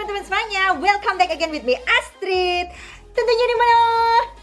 teman-teman semuanya, welcome back again with me Astrid. Tentunya di mana?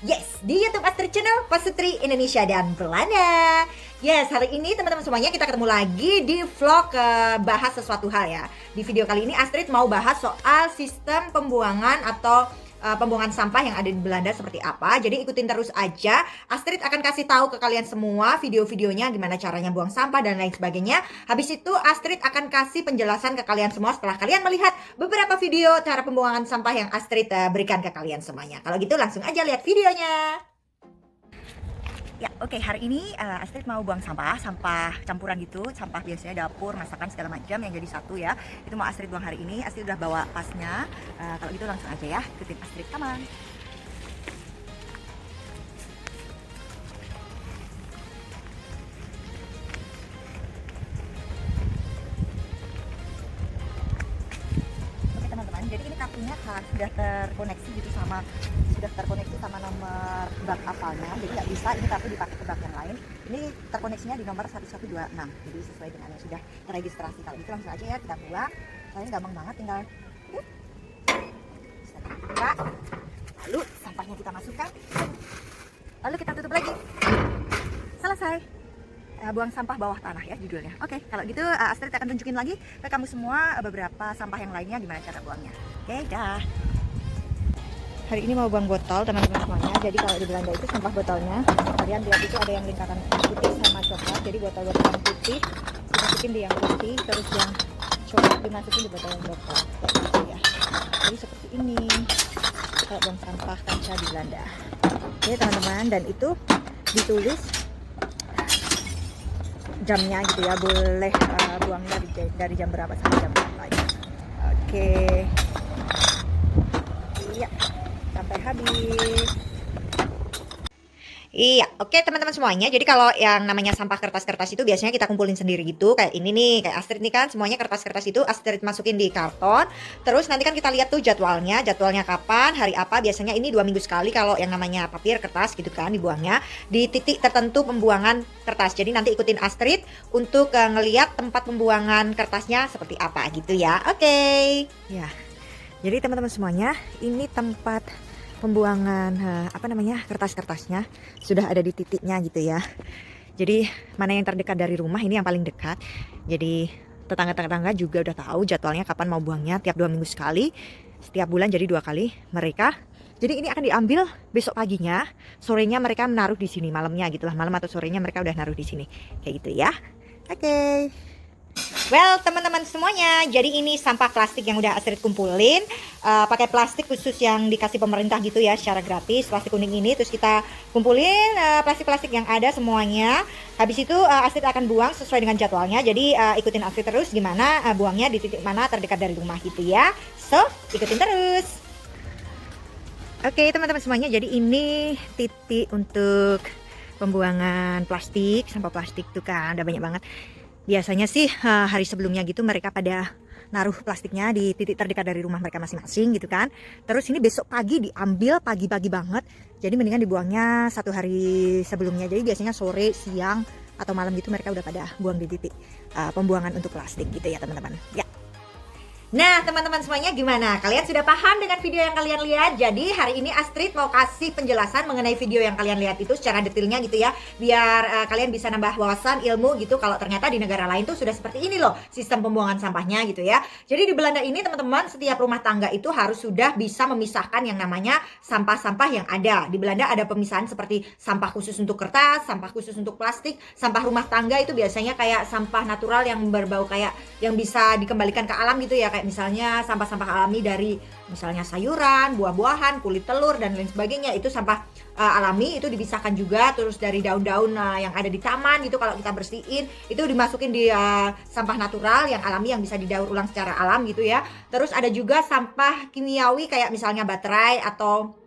Yes, di YouTube Astrid Channel Pasutri Indonesia dan Belanda. Yes, hari ini teman-teman semuanya kita ketemu lagi di vlog bahas sesuatu hal ya. Di video kali ini Astrid mau bahas soal sistem pembuangan atau pembuangan sampah yang ada di Belanda seperti apa. Jadi ikutin terus aja. Astrid akan kasih tahu ke kalian semua video-videonya gimana caranya buang sampah dan lain sebagainya. Habis itu Astrid akan kasih penjelasan ke kalian semua setelah kalian melihat beberapa video cara pembuangan sampah yang Astrid berikan ke kalian semuanya. Kalau gitu langsung aja lihat videonya. Ya, oke, hari ini Astrid mau buang sampah campuran gitu, sampah biasanya dapur, masakan segala macam yang jadi satu ya. Itu mau Astrid buang hari ini. Astrid udah bawa pasnya. Kalau gitu langsung aja ya, ikutin Astrid, come on. Oke teman-teman, jadi ini kartunya sudah terkoneksi gitu sama nomor bak kapalnya, jadi nggak bisa ini kartu dipakai ke bak yang lain. Ini terkoneksinya di nomor 1126, jadi sesuai dengan yang sudah terregistrasi. Kalau gitu langsung aja ya kita buang. Soalnya gampang banget, tinggal bisa dibuka, lalu sampahnya kita masukkan, lalu kita tutup lagi, selesai. Buang sampah bawah tanah ya judulnya. Oke, kalau gitu Astrid akan tunjukin lagi ke kamu semua beberapa sampah yang lainnya gimana cara buangnya. Oke, dah. Hari ini mau buang botol teman-teman semuanya. Jadi kalau di Belanda itu sampah botolnya, kalian lihat itu ada yang lingkaran putih sama coklat. Jadi botol-botol yang putih dimasukin di yang putih, terus yang coklat dimasukin di botol yang coklat. Kayak gitu ya. Jadi seperti ini kalau buang sampah kaca di Belanda. Oke teman-teman, dan itu ditulis jamnya gitu ya, boleh buangnya dari jam berapa sampai jam berapa ya. Oke. Iya, sampai habis. Iya, oke teman-teman semuanya. Jadi kalau yang namanya sampah kertas-kertas itu biasanya kita kumpulin sendiri gitu. Kayak ini nih, kayak Astrid nih kan, semuanya kertas-kertas itu Astrid masukin di karton. Terus nanti kan kita lihat tuh jadwalnya kapan, hari apa. Biasanya ini 2 minggu sekali kalau yang namanya papir kertas gitu kan dibuangnya di titik tertentu pembuangan kertas. Jadi nanti ikutin Astrid untuk ngeliat tempat pembuangan kertasnya seperti apa gitu ya. Oke. Ya. Jadi teman-teman semuanya, ini tempat pembuangan kertas-kertasnya sudah ada di titiknya gitu ya. Jadi mana yang terdekat dari rumah, ini yang paling dekat. Jadi tetangga-tetangga juga udah tahu jadwalnya kapan mau buangnya, tiap 2 minggu sekali, setiap bulan jadi 2 kali mereka. Jadi ini akan diambil besok paginya, sorenya mereka menaruh di sini, malamnya gitulah, malam atau sorenya mereka udah naruh di sini kayak gitu ya. Oke. Well teman-teman semuanya, jadi ini sampah plastik yang udah Astrid kumpulin, pakai plastik khusus yang dikasih pemerintah gitu ya secara gratis, plastik kuning ini. Terus kita kumpulin plastik-plastik yang ada semuanya. Habis itu Astrid akan buang sesuai dengan jadwalnya. Jadi ikutin Astrid terus gimana buangnya di titik mana terdekat dari rumah gitu ya. So ikutin terus. Oke teman-teman semuanya, jadi ini titik untuk pembuangan plastik, sampah plastik tuh kan, ada banyak banget. Biasanya sih hari sebelumnya gitu mereka pada naruh plastiknya di titik terdekat dari rumah mereka masing-masing gitu kan. Terus ini besok pagi diambil pagi-pagi banget. Jadi mendingan dibuangnya 1 hari sebelumnya. Jadi biasanya sore, siang, atau malam gitu mereka udah pada buang di titik pembuangan untuk plastik gitu ya teman-teman. Ya. Nah teman-teman semuanya, gimana? Kalian sudah paham dengan video yang kalian lihat? Jadi hari ini Astrid mau kasih penjelasan mengenai video yang kalian lihat itu secara detailnya gitu ya. Biar kalian bisa nambah wawasan ilmu gitu. Kalau ternyata di negara lain tuh sudah seperti ini loh sistem pembuangan sampahnya gitu ya. Jadi di Belanda ini teman-teman, setiap rumah tangga itu harus sudah bisa memisahkan yang namanya sampah-sampah yang ada. Di Belanda ada pemisahan seperti sampah khusus untuk kertas, sampah khusus untuk plastik, sampah rumah tangga itu biasanya kayak sampah natural yang berbau kayak yang bisa dikembalikan ke alam gitu ya. Kayak misalnya sampah-sampah alami dari misalnya sayuran, buah-buahan, kulit telur dan lain sebagainya, itu sampah alami, itu dipisahkan juga. Terus dari daun-daun yang ada di taman gitu kalau kita bersihin itu dimasukin di sampah natural yang alami yang bisa didaur ulang secara alam gitu ya. Terus ada juga sampah kimiawi kayak misalnya baterai atau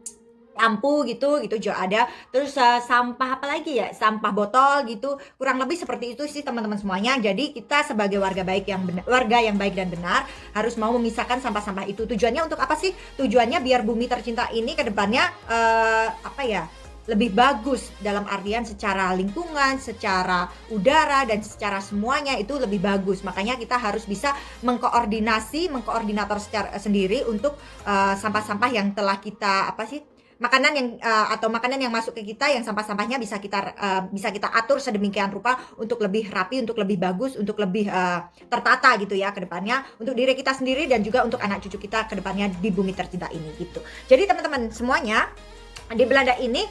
lampu gitu juga ada. Terus sampah apa lagi ya, sampah botol gitu, kurang lebih seperti itu sih teman-teman semuanya. Jadi kita sebagai warga baik yang baik dan benar harus mau memisahkan sampah-sampah itu. Tujuannya untuk apa sih? Tujuannya biar bumi tercinta ini ke depannya lebih bagus dalam artian secara lingkungan, secara udara dan secara semuanya itu lebih bagus. Makanya kita harus bisa mengkoordinator secara sendiri untuk sampah-sampah yang telah kita makanan yang atau makanan yang masuk ke kita yang sampah-sampahnya bisa kita atur sedemikian rupa untuk lebih rapi, untuk lebih bagus, untuk lebih tertata gitu ya ke depannya untuk diri kita sendiri dan juga untuk anak cucu kita ke depannya di bumi tercinta ini gitu. Jadi teman-teman semuanya di Belanda ini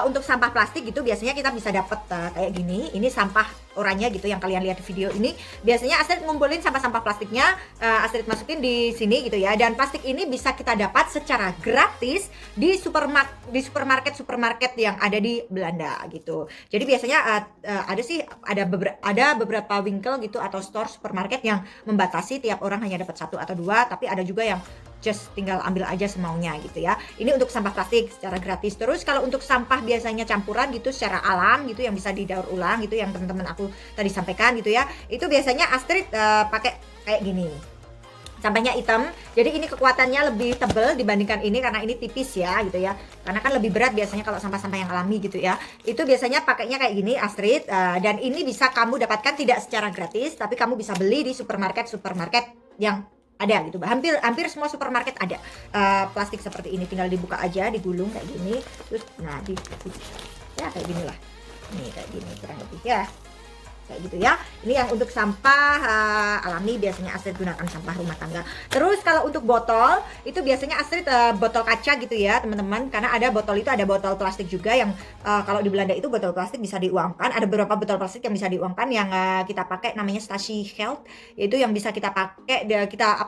untuk sampah plastik gitu biasanya kita bisa dapat kayak gini. Ini sampah oranye gitu yang kalian lihat di video ini. Biasanya Astrid ngumpulin sampah-sampah plastiknya, Astrid masukin di sini gitu ya. Dan plastik ini bisa kita dapat secara gratis di supermarket yang ada di Belanda gitu. Jadi biasanya ada beberapa winkel gitu atau store supermarket yang membatasi tiap orang hanya dapat 1 atau 2, tapi ada juga yang just tinggal ambil aja semaunya gitu ya. Ini untuk sampah plastik secara gratis. Terus kalau untuk sampah biasanya campuran gitu secara alam gitu yang bisa didaur ulang gitu yang teman-teman aku tadi sampaikan gitu ya. Itu biasanya Astrid pakai kayak gini. Sampahnya hitam. Jadi ini kekuatannya lebih tebal dibandingkan ini karena ini tipis ya gitu ya. Karena kan lebih berat biasanya kalau sampah-sampah yang alami gitu ya. Itu biasanya pakainya kayak gini Astrid dan ini bisa kamu dapatkan tidak secara gratis tapi kamu bisa beli di supermarket yang ada gitu. Hampir semua supermarket ada plastik seperti ini, tinggal dibuka aja, digulung kayak gini, terus ya kayak gini lah, nih kayak gini kurang lebih ya kayak gitu ya. Ini yang untuk sampah alami biasanya Astrid gunakan sampah rumah tangga. Terus kalau untuk botol itu biasanya Astrid botol kaca gitu ya teman-teman, karena ada botol itu ada botol plastik juga yang kalau di Belanda itu botol plastik bisa diuangkan. Ada beberapa botol plastik yang bisa diuangkan yang kita pakai namanya Statiegeld, yaitu yang bisa kita pakai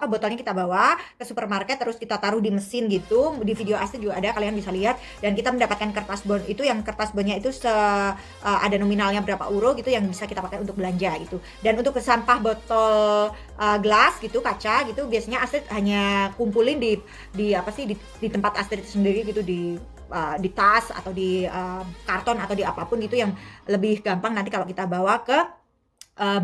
botolnya kita bawa ke supermarket terus kita taruh di mesin gitu. Di video Astrid juga ada, kalian bisa lihat, dan kita mendapatkan kertas bon itu yang kertas bonnya itu ada nominalnya berapa euro gitu yang bisa kita pakai untuk belanja gitu. Dan untuk sampah botol gelas gitu, kaca gitu, biasanya Astrid hanya kumpulin di tempat Astrid sendiri gitu, di tas atau di karton atau di apapun gitu yang lebih gampang nanti kalau kita bawa ke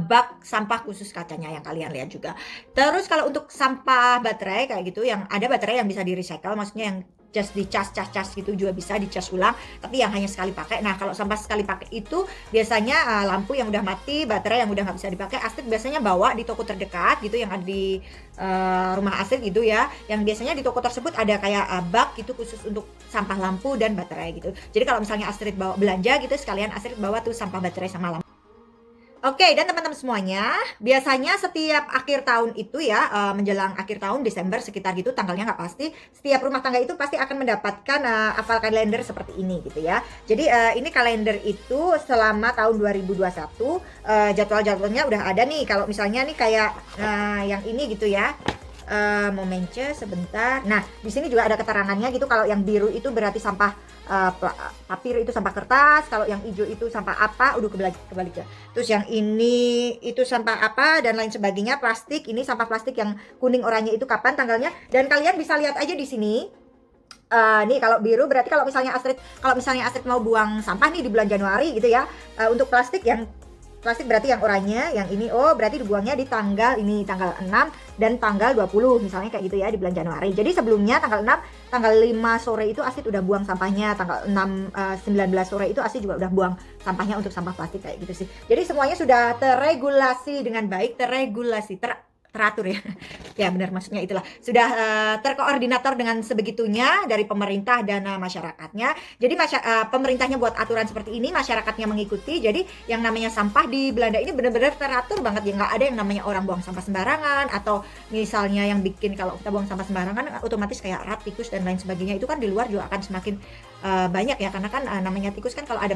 bak sampah khusus kacanya yang kalian lihat juga. Terus kalau untuk sampah baterai kayak gitu, yang ada baterai yang bisa di recycle, maksudnya yang just dicas gitu juga bisa dicas ulang, tapi yang hanya sekali pakai. Nah kalau sampah sekali pakai itu biasanya lampu yang udah mati, baterai yang udah nggak bisa dipakai, Astrid biasanya bawa di toko terdekat gitu yang ada di rumah Astrid gitu ya, yang biasanya di toko tersebut ada kayak bak gitu khusus untuk sampah lampu dan baterai gitu. Jadi kalau misalnya Astrid bawa belanja gitu, sekalian Astrid bawa tuh sampah baterai sama lampu. Oke, dan teman-teman semuanya, biasanya setiap akhir tahun itu ya, menjelang akhir tahun Desember sekitar gitu, tanggalnya nggak pasti, setiap rumah tangga itu pasti akan mendapatkan aval kalender seperti ini gitu ya. Jadi ini kalender itu selama tahun 2021, jadwal-jadwalnya udah ada nih. Kalau misalnya nih kayak yang ini gitu ya. Momentnya sebentar. Nah, di sini juga ada keterangannya gitu. Kalau yang biru itu berarti sampah papir, itu sampah kertas. Kalau yang hijau itu sampah apa? Udah kebalik ya. Terus yang ini itu sampah apa dan lain sebagainya. Plastik, ini sampah plastik yang kuning oranye itu kapan tanggalnya? Dan kalian bisa lihat aja di sini. Nih kalau biru berarti kalau misalnya Astrid mau buang sampah nih di bulan Januari gitu ya. Untuk plastik berarti yang oranye, yang ini berarti dibuangnya di tanggal 6 dan tanggal 20 misalnya kayak gitu ya di bulan Januari. Jadi sebelumnya tanggal 6, tanggal 5 sore itu Astrid udah buang sampahnya, tanggal 19 sore itu Astrid juga udah buang sampahnya untuk sampah plastik kayak gitu sih. Jadi semuanya sudah terregulasi dengan baik, teratur ya. Ya benar, maksudnya itulah. Sudah terkoordinator dengan sebegitunya dari pemerintah dan masyarakatnya. Jadi pemerintahnya buat aturan seperti ini, masyarakatnya mengikuti. Jadi yang namanya sampah di Belanda ini benar-benar teratur banget ya. Nggak ada yang namanya orang buang sampah sembarangan, atau misalnya yang bikin kalau kita buang sampah sembarangan otomatis kayak rat, tikus dan lain sebagainya. Itu kan di luar juga akan semakin banyak ya, karena kan namanya tikus kan kalau ada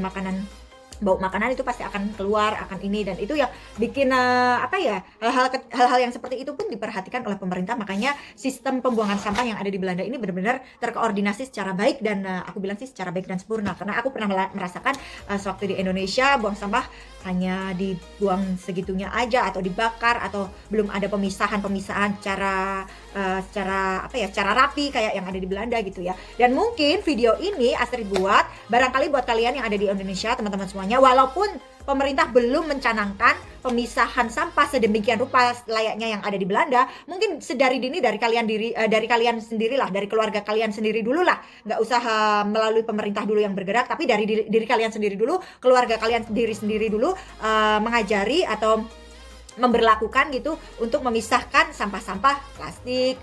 bau makanan itu pasti akan keluar, akan ini, dan itu yang bikin hal-hal yang seperti itu pun diperhatikan oleh pemerintah. Makanya sistem pembuangan sampah yang ada di Belanda ini benar-benar terkoordinasi secara baik, dan aku bilang sih secara baik dan sempurna, karena aku pernah merasakan sewaktu di Indonesia buang sampah hanya dibuang segitunya aja atau dibakar, atau belum ada pemisahan secara rapi kayak yang ada di Belanda gitu ya. Dan mungkin video ini Astrid buat barangkali buat kalian yang ada di Indonesia, teman-teman semuanya, semuanya. Walaupun pemerintah belum mencanangkan pemisahan sampah sedemikian rupa layaknya yang ada di Belanda, mungkin sedari dini dari kalian sendirilah, dari keluarga kalian sendiri dulu lah, nggak usah melalui pemerintah dulu yang bergerak, tapi dari diri kalian sendiri dulu, keluarga kalian sendiri dulu mengajari atau memberlakukan gitu untuk memisahkan sampah-sampah plastik,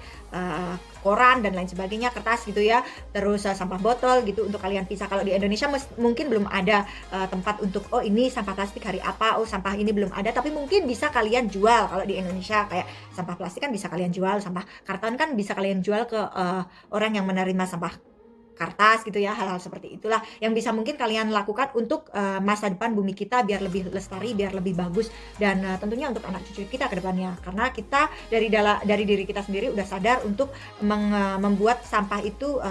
koran dan lain sebagainya, kertas gitu ya, terus sampah botol gitu untuk kalian pisah. Kalau di Indonesia mungkin belum ada tempat untuk oh ini sampah plastik hari apa, oh sampah ini belum ada, tapi mungkin bisa kalian jual. Kalau di Indonesia kayak sampah plastik kan bisa kalian jual, sampah karton kan bisa kalian jual ke orang yang menerima sampah kertas gitu ya, hal-hal seperti itulah yang bisa mungkin kalian lakukan untuk masa depan bumi kita biar lebih lestari, biar lebih bagus, dan tentunya untuk anak cucu kita ke depannya, karena kita dari diri kita sendiri udah sadar untuk membuat sampah itu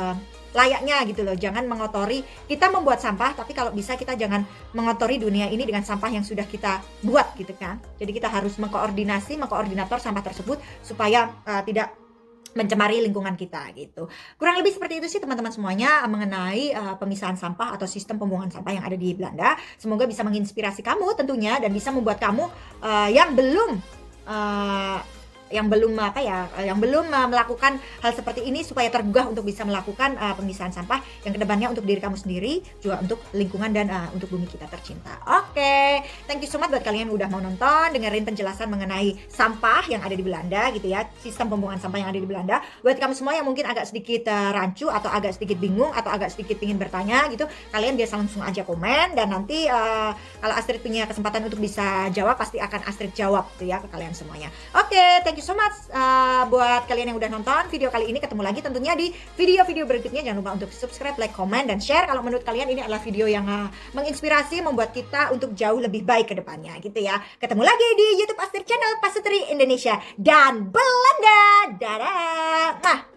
layaknya gitu loh. Jangan mengotori, kita membuat sampah tapi kalau bisa kita jangan mengotori dunia ini dengan sampah yang sudah kita buat gitu kan. Jadi kita harus mengkoordinator sampah tersebut supaya tidak mencemari lingkungan kita gitu. Kurang lebih seperti itu sih teman-teman semuanya mengenai pemisahan sampah atau sistem pembuangan sampah yang ada di Belanda. Semoga bisa menginspirasi kamu tentunya dan bisa membuat kamu yang belum melakukan hal seperti ini supaya tergugah untuk bisa melakukan pemisahan sampah yang kedepannya untuk diri kamu sendiri, juga untuk lingkungan dan untuk bumi kita tercinta. Oke, thank you so much buat kalian yang udah mau nonton, dengerin penjelasan mengenai sampah yang ada di Belanda gitu ya, sistem pembuangan sampah yang ada di Belanda. Buat kamu semua yang mungkin agak sedikit rancu atau agak sedikit bingung atau agak sedikit ingin bertanya gitu, kalian biasa langsung aja komen dan nanti kalau Astrid punya kesempatan untuk bisa jawab, pasti akan Astrid jawab gitu ya ke kalian semuanya. Oke, thank you so much buat kalian yang udah nonton video kali ini. Ketemu lagi tentunya di video-video berikutnya. Jangan lupa untuk subscribe, like, comment, dan share kalau menurut kalian ini adalah video yang menginspirasi, membuat kita untuk jauh lebih baik ke depannya gitu ya. Ketemu lagi di YouTube Astrid Channel Pasutri Indonesia dan Belanda. Dadah.